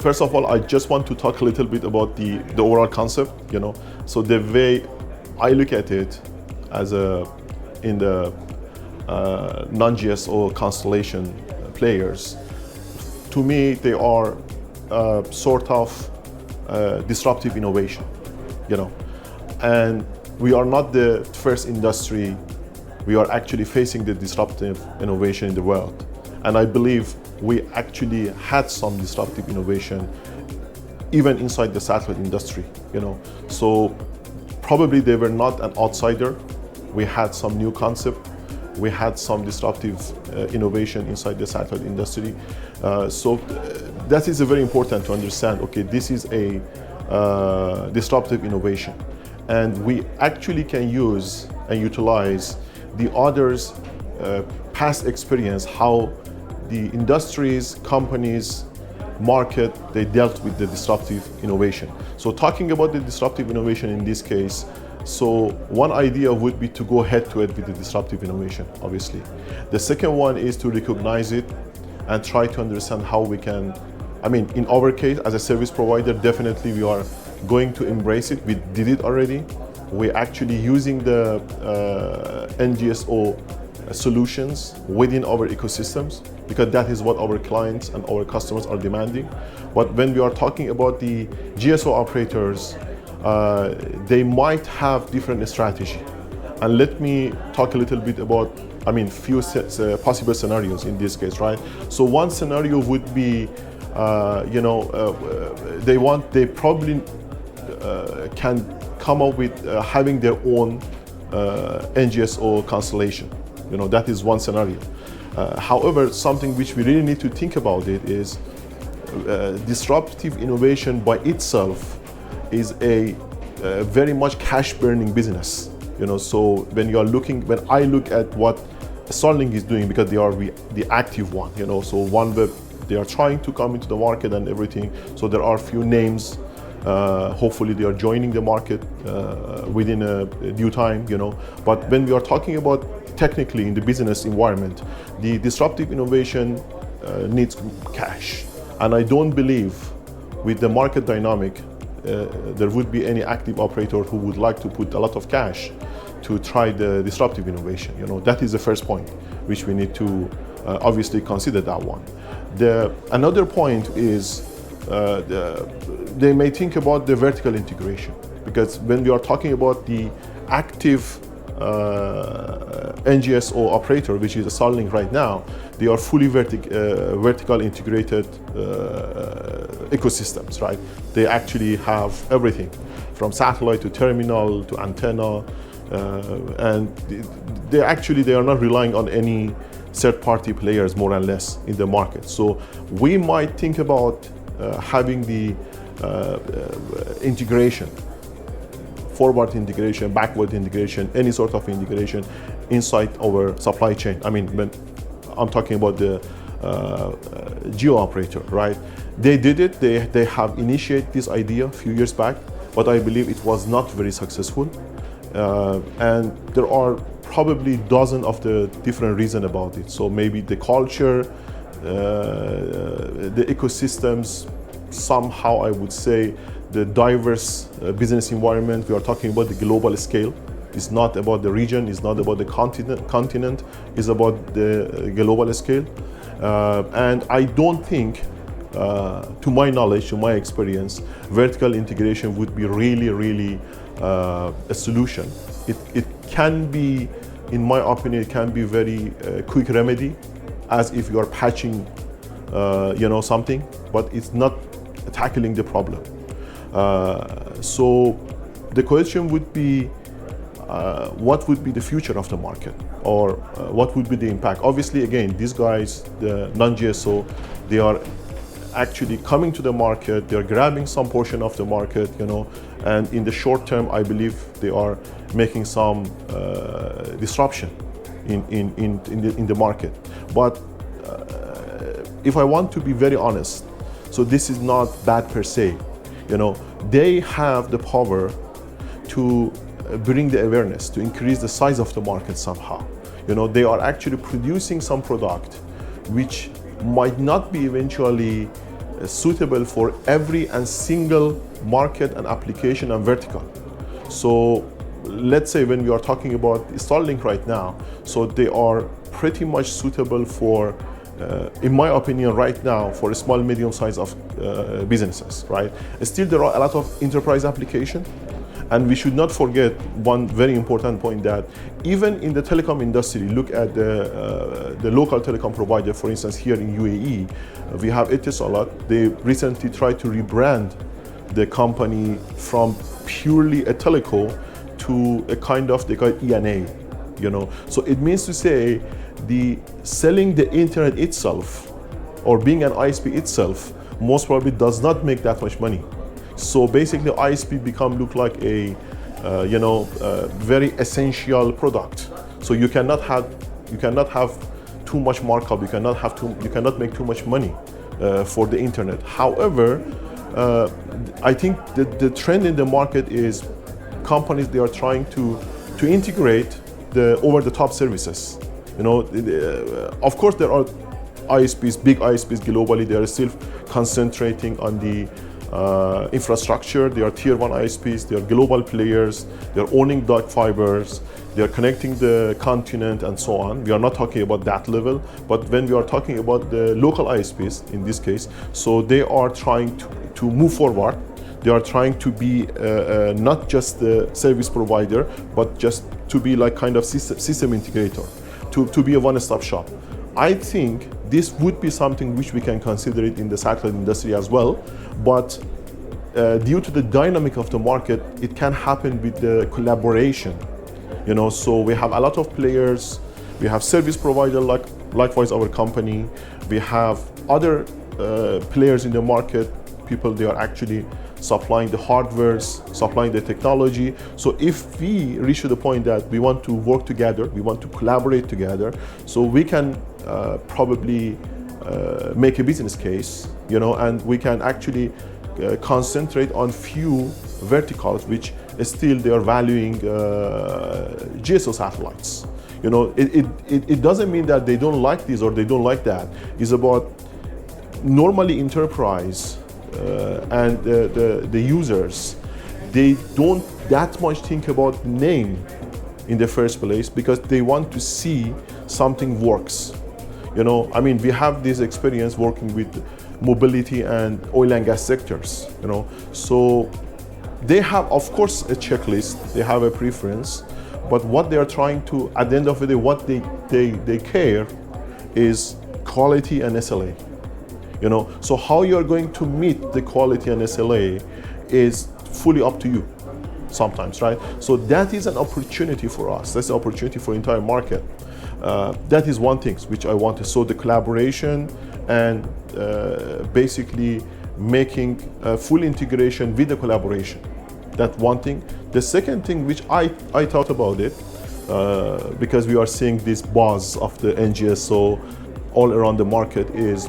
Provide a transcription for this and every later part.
first of all, I just want to talk a little bit about the overall concept, So the way I look at it as in the non-GSO constellation players, to me, they are sort of disruptive innovation, And we are not the first industry. We are actually facing the disruptive innovation in the world. And I believe we actually had some disruptive innovation even inside the satellite industry, So probably they were not an outsider. We had some new concept. We had some disruptive innovation inside the satellite industry. So that is very important to understand, okay, this is a disruptive innovation. And we actually can use and utilize the others' past experience, how the industries, companies, market, they dealt with the disruptive innovation. So talking about the disruptive innovation in this case, so one idea would be to go head-to-head with the disruptive innovation, obviously. The second one is to recognize it and try to understand how we can, in our case, as a service provider, definitely we are going to embrace it. We did it already. We're actually using the NGSO solutions within our ecosystems because that is what our clients and our customers are demanding. But when we are talking about the GSO operators, they might have different strategy. And let me talk a little bit about, few possible scenarios in this case, right? So one scenario would be, they probably can come up with having their own NGSO constellation. That is one scenario. However, something which we really need to think about it is disruptive innovation by itself is a very much cash-burning business. So when I look at what Starlink is doing, because they are the active one. So OneWeb, they are trying to come into the market and everything. So there are a few names. Hopefully they are joining the market within a due time. But when we are talking about technically in the business environment, the disruptive innovation needs cash. And I don't believe with the market dynamic, there would be any active operator who would like to put a lot of cash to try the disruptive innovation. That is the first point, which we need to obviously consider that one. Another point is they may think about the vertical integration, because when we are talking about the active NGSO operator, which is a Starlink right now, they are fully vertical integrated ecosystems, right? They actually have everything from satellite to terminal to antenna, and they are not relying on any third-party players more or less in the market. So we might think about having the integration, forward integration, backward integration, any sort of integration inside our supply chain. When I'm talking about the geo operator, right? They did it. They have initiated this idea a few years back, but I believe it was not very successful. And there are probably dozens of the different reasons about it. So maybe the culture, the ecosystems, somehow I would say the diverse business environment. We are talking about the global scale. It's not about the region, it's not about the continent, it's about the global scale. And I don't think, to my knowledge, to my experience, vertical integration would be really a solution. It can be, in my opinion, it can be very quick remedy, as if you are patching something, but it's not tackling the problem. So the question would be, what would be the future of the market, or what would be the impact? Obviously, again, these guys, the non-GSO, they are actually coming to the market, they are grabbing some portion of the market, and in the short term, I believe they are making some disruption in the market. But if I want to be very honest, so this is not bad per se. They have the power to bring the awareness, to increase the size of the market somehow. They are actually producing some product which might not be eventually suitable for every and single market and application and vertical. So let's say when we are talking about Starlink right now, so they are pretty much suitable for, in my opinion right now, for a small, medium size of businesses, right? Still there are a lot of enterprise application. And we should not forget one very important point, that even in the telecom industry, look at the local telecom provider, for instance, here in UAE, we have Etisalat. They recently tried to rebrand the company from purely a teleco to a kind of, they call it ENA, you know. So it means to say the selling the internet itself or being an ISP itself most probably does not make that much money. So basically, ISP look like a, very essential product. So you cannot have too much markup. You cannot make too much money for the internet. However, I think the trend in the market is companies, they are trying to integrate the over-the-top services. You know, of course there are ISPs, big ISPs globally. They are still concentrating on the infrastructure. They are tier 1 ISPs, they are global players, they are owning dark fibers, they are connecting the continent and so on. We are not talking about that level, but when we are talking about the local ISPs in this case, so they are trying to move forward. They are trying to be not just the service provider, but just to be like kind of system integrator, to be a one-stop shop. I think this would be something which we can consider it in the satellite industry as well, but due to the dynamic of the market, it can happen with the collaboration. You know, so we have a lot of players. We have service provider likewise our company. We have other players in the market. People, they are actually supplying the hardwares, supplying the technology. So if we reach to the point that we want to work together, we want to collaborate together, so we can probably make a business case, you know, and we can actually concentrate on few verticals which still they are valuing GSO satellites. You know, it doesn't mean that they don't like this or they don't like that. It's about normally enterprise and the users, they don't that much think about the name in the first place because they want to see something works. You know, I mean, we have this experience working with mobility and oil and gas sectors, you know. So they have, of course, a checklist, they have a preference, but what they are trying to, at the end of the day, what they care is quality and SLA. You know, so how you are going to meet the quality and SLA is fully up to you sometimes, right? So that is an opportunity for us. That's an opportunity for the entire market. That is one thing which I wanted. So the collaboration and basically making full integration with the collaboration. That's one thing. The second thing which I thought about it, because we are seeing this buzz of the NGSO all around the market, is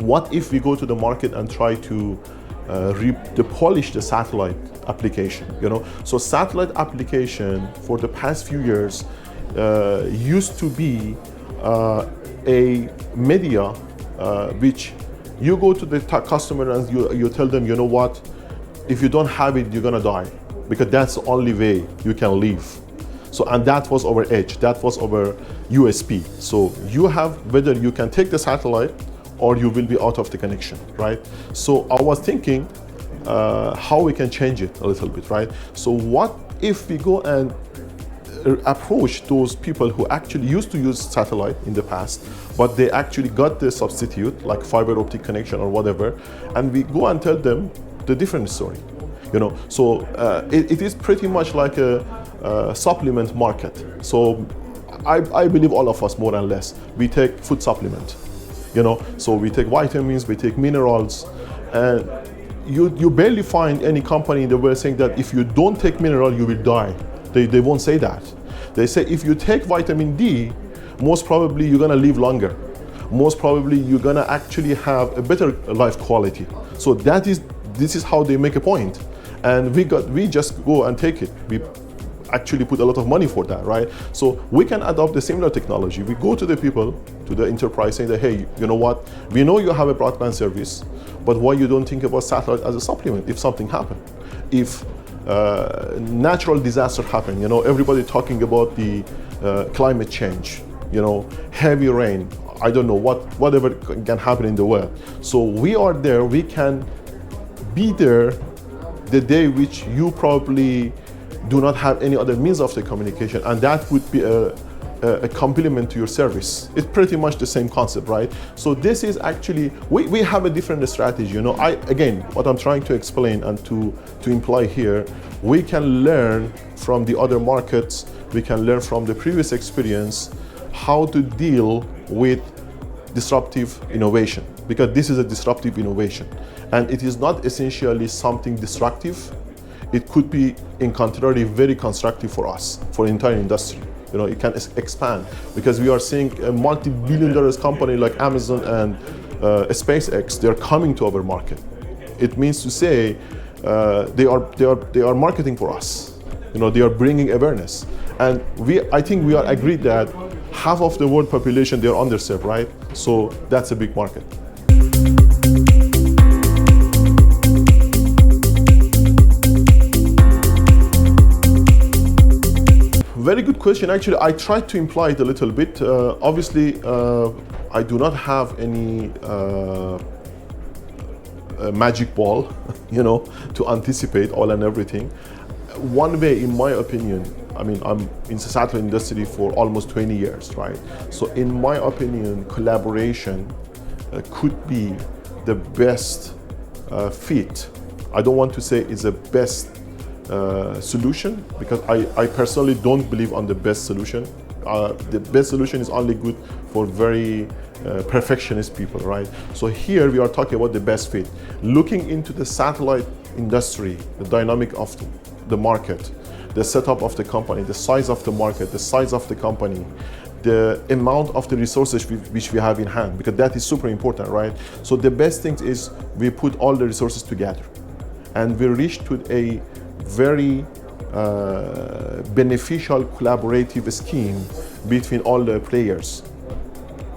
what if we go to the market and try to polish the satellite application, you know? So satellite application for the past few years used to be a media which you go to the customer and you tell them, you know what, if you don't have it, you're gonna die, because that's the only way you can live. So, and that was our edge, that was our USP. So you have, whether you can take the satellite or you will be out of the connection, right? So I was thinking how we can change it a little bit, right? So what if we go and approach those people who actually used to use satellite in the past, but they actually got the substitute, like fiber optic connection or whatever, and we go and tell them the different story, you know? So it is pretty much like a supplement market. So I believe all of us, more or less, we take food supplement. You know, so we take vitamins, we take minerals, and you barely find any company in the world saying that if you don't take mineral, you will die. They won't say that. They say if you take vitamin D, most probably you're gonna live longer. Most probably you're gonna actually have a better life quality. So this is how they make a point. And we just go and take it. actually put a lot of money for that, right? So we can adopt the similar technology. We go to the people, to the enterprise, saying that, hey, you know what? We know you have a broadband service, but why you don't think about satellite as a supplement if something happened? If natural disaster happen, everybody talking about the climate change, heavy rain, I don't know, whatever can happen in the world. So we are there, we can be there the day which you probably do not have any other means of the communication, and that would be a complement to your service. It's pretty much the same concept, right? So this is actually, we have a different strategy. Again, what I'm trying to explain and to imply here, we can learn from the other markets, we can learn from the previous experience how to deal with disruptive innovation, because this is a disruptive innovation and it is not essentially something destructive. It could be, in contrary, very constructive for us, for the entire industry. It can expand, because we are seeing a multi-billion-dollar company like Amazon and SpaceX. They are coming to our market. It means to say they are marketing for us. They are bringing awareness, and I think we are agreed that half of the world population, they are underserved, right? So that's a big market. Very good question. Actually, I tried to imply it a little bit. Obviously, I do not have any magic ball, to anticipate all and everything. One way, in my opinion, I'm in the satellite industry for almost 20 years, right? So in my opinion, collaboration could be the best fit. I don't want to say it's the best solution, because I personally don't believe on the best solution. The best solution is only good for very perfectionist people, right? So here we are talking about the best fit. Looking into the satellite industry, the dynamic of the market, the setup of the company, the size of the market, the size of the company, the amount of the resources which we have in hand, because that is super important, right? So the best thing is we put all the resources together and we reach to a very beneficial collaborative scheme between all the players,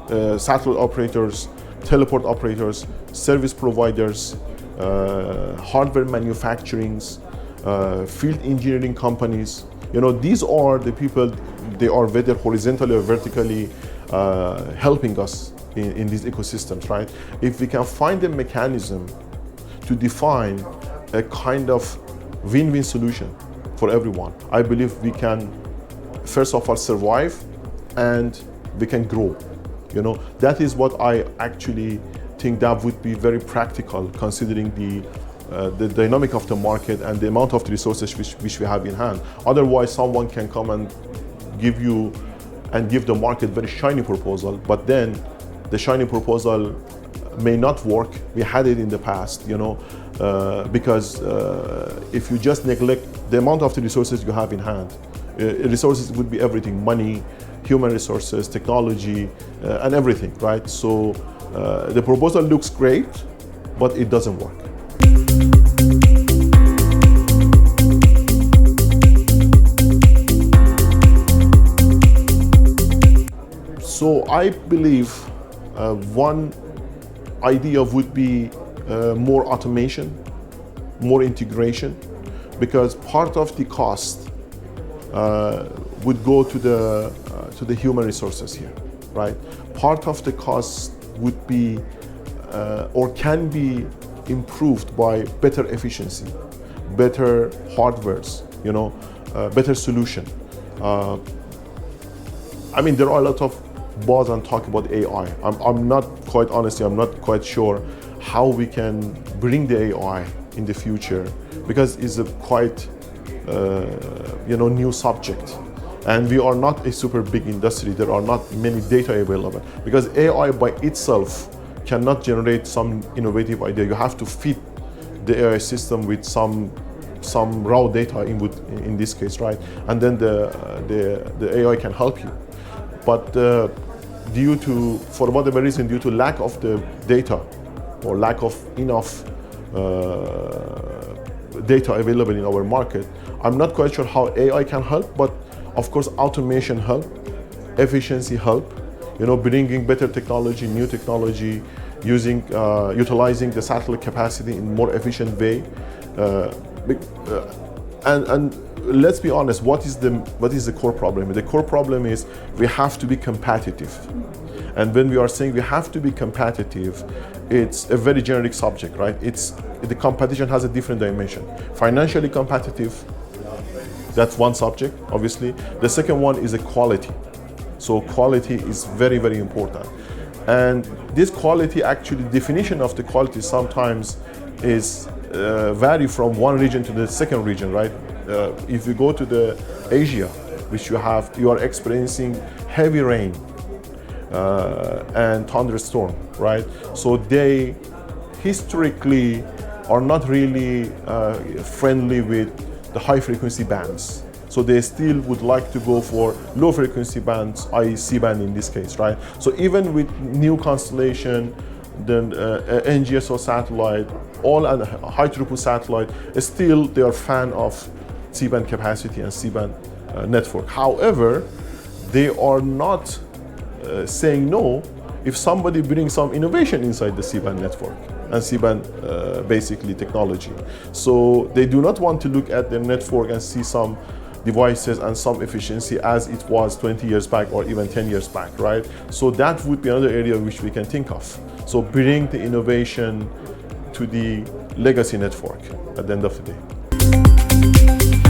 satellite operators, teleport operators, service providers, hardware manufacturings, field engineering companies. These are the people, they are whether horizontally or vertically helping us in these ecosystems, right? If we can find a mechanism to define a kind of win-win solution for everyone, I believe we can, first of all, survive and we can grow. That is what I actually think that would be very practical, considering the dynamic of the market and the amount of the resources which we have in hand. Otherwise, someone can come and give the market very shiny proposal, but then the shiny proposal may not work. We had it in the past, because if you just neglect the amount of the resources you have in hand, resources would be everything: money, human resources, technology, and everything, right? So the proposal looks great, but it doesn't work. So I believe one idea would be more automation, more integration, because part of the cost would go to the human resources here, right? Part of the cost would be or can be improved by better efficiency, better hardwares, better solution. There are a lot of buzz and talk about AI. I'm not quite sure how we can bring the AI in the future, because it's a quite new subject, and we are not a super big industry. There are not many data available, because AI by itself cannot generate some innovative idea. You have to feed the AI system with some raw data input in this case, right? And then the AI can help you. But for whatever reason, due to lack of the data or lack of enough data available in our market. I'm not quite sure how AI can help, but of course automation help, efficiency help, bringing better technology, new technology, utilizing the satellite capacity in more efficient way. And let's be honest, what is the core problem? The core problem is we have to be competitive. And when we are saying we have to be competitive, it's a very generic subject, right? The competition has a different dimension. Financially competitive, that's one subject, obviously. The second one is the quality. So quality is very, very important. And this quality, actually, definition of the quality sometimes is vary from one region to the second region, right? If you go to the Asia, which you are experiencing heavy rain and thunderstorm, right? So they historically are not really friendly with the high frequency bands. So they still would like to go for low frequency bands, i.e. C-band in this case, right? So even with new constellation, then NGSO satellite, all and high throughput satellite, still they are fan of C-band capacity and C-band network. However, they are not saying no if somebody brings some innovation inside the C-band network and C-band basically technology. So they do not want to look at their network and see some devices and some efficiency as it was 20 years back or even 10 years back, right? So that would be another area which we can think of. So bring the innovation to the legacy network at the end of the day.